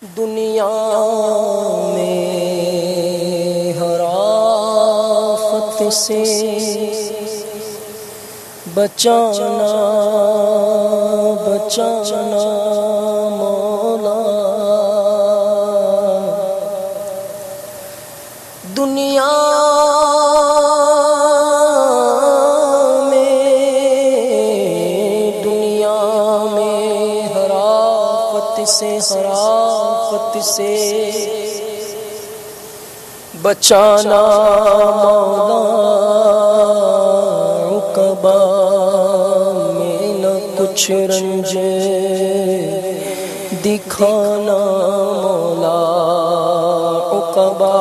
دنیا میں ہر آفت سے بچانا بچانا مولا، دنیا میں ہر آفت سے بچانا مولا، عقبہ میں نہ کچھ رنج دکھانا مولا، عقبہ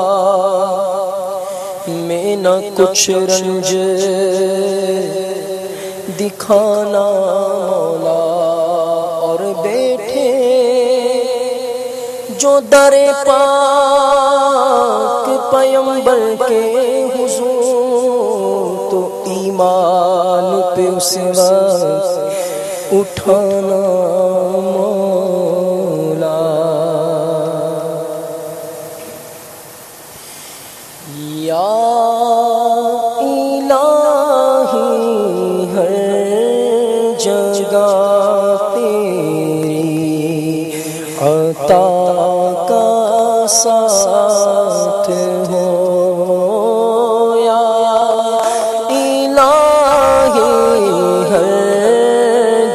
میں نہ کچھ رنج دکھانا مولا، اور بیٹھے جو در پاک پیغمبر کے حضور، تو ایمان پہ اس وقت اٹھانا مولا، یا الہی ہر جگہ تیری عطا کا ساتھ ہو، یا الہی ہر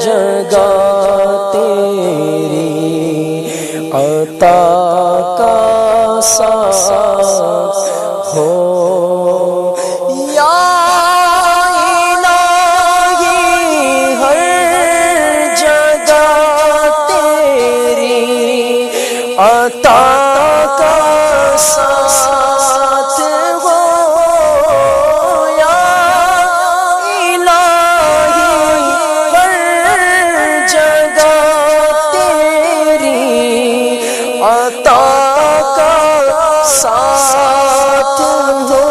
جگہ تیری عطا کا ساتھ ہو، یا عطا کا ساتھ ہو، یا الہی ہر جگہ تیری عطا کا ساتھ ہو،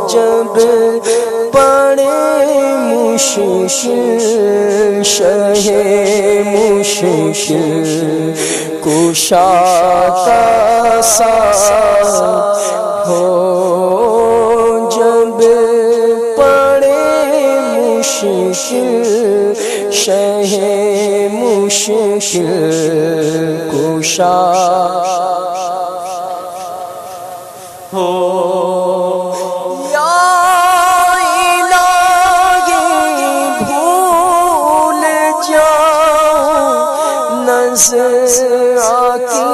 جب پڑے مشکل شہ مشکل کشا کا ساتھ ہو، جب پڑے مشکل شہ مشکل کشا ہو، کی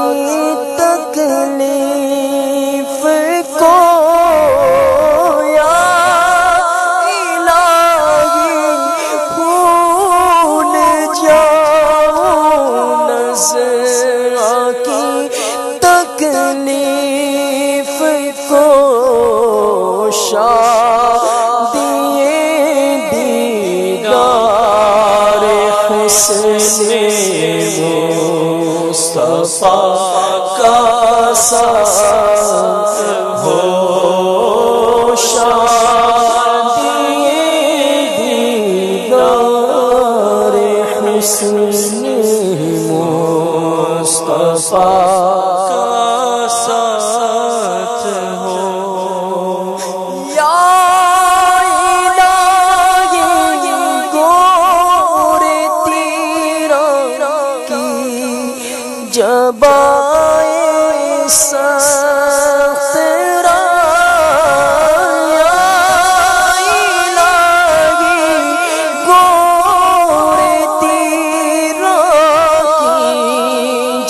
تکلیف کو، یا الہی بھول جاؤ نظر کی تکلیف کو، شادی دیدار حسن مصطفیٰ کا ساتھ ہو، شادی دیدار حسن مصطفیٰ کا ساتھ ہو، یا الہی گور تیرا کی جب آئے سخت راہ، یا الہی گور تیرا کی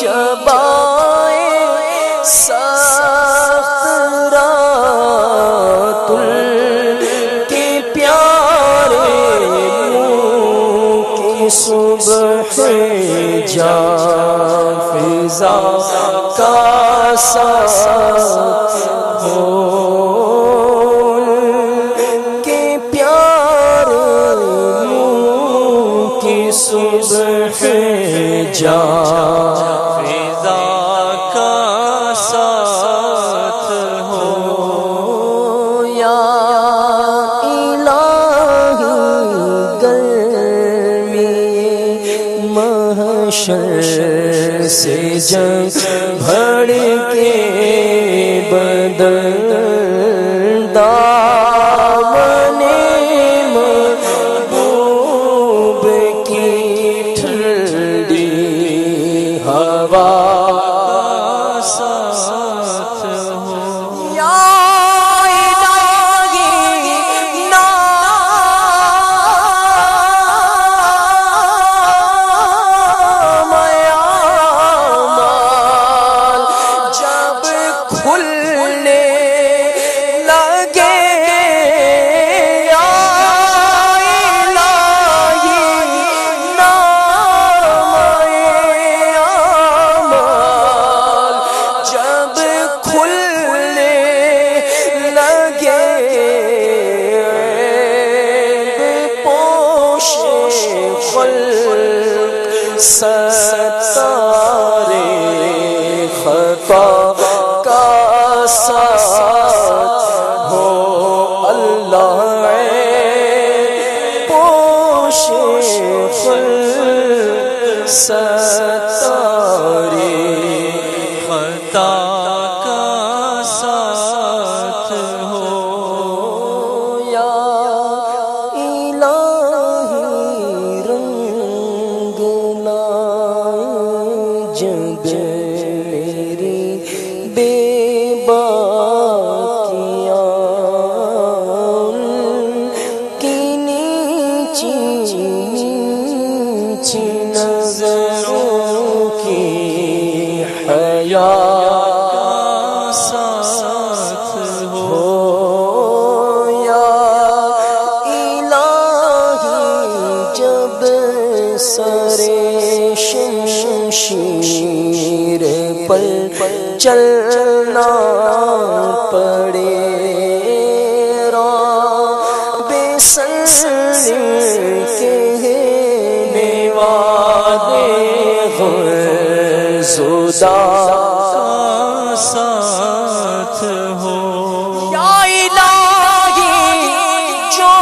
جب آئے سخت راہ، تل کے پیارے منہ کی صبح جان فضا کا ساتھ ہو، کے پیارے منہ کی صبح جان فضا کا ساتھ ہو، یا الہی گرمی محشر سے جنگ بھڑ کے بدن دامن محبوب کی ٹھنڈی ہوا ساتھ ہو یا ستارے خطا کا ساتھ ہو اللہ پوش ستارے خطا کا ساتھ ہو یا جب میری بے باکیاں کی نیچی نیچی نظروں کی حیا ساتھ ہو یا الہی جب سرے شمشیر پر چلنا پڑے رب سر کے وعدے غمزدہ ساتھ ہو یا الہی جو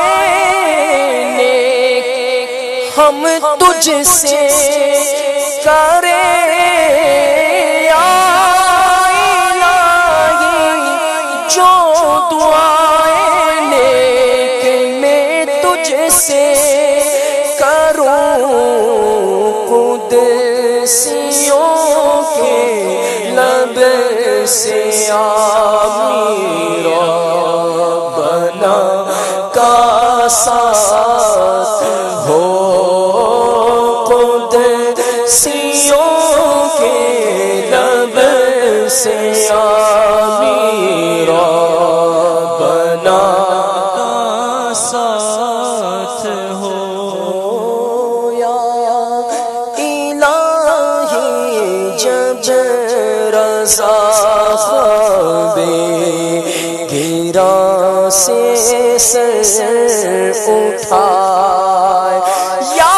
دعائیں نیک ہم تجھ سے کرے یا الہی جو دعائیں نیک میں تجھ سے کروں قدسیوں کے لب سے آمین ربنا کا ساتھ ہو قدسیوں کے لب سے آمین ربنا کا ساتھ ہو یا الہی جب رضا خواب گرا سے سر اٹھائے یا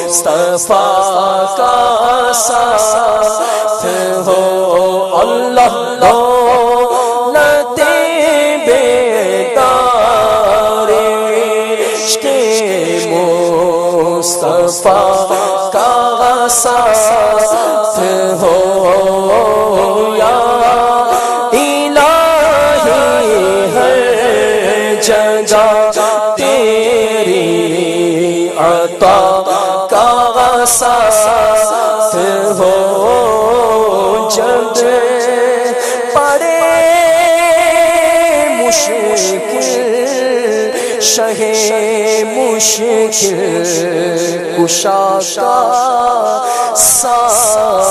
مصطفیٰ کا ساتھ ہو اللہ دولت بیدار عشق مصطفیٰ کا ساتھ ہو یا الہی ہر جگہ تیری عطا کا ساتھ ہو جب پڑے مشکل شہ مشکل کشا کا ساتھ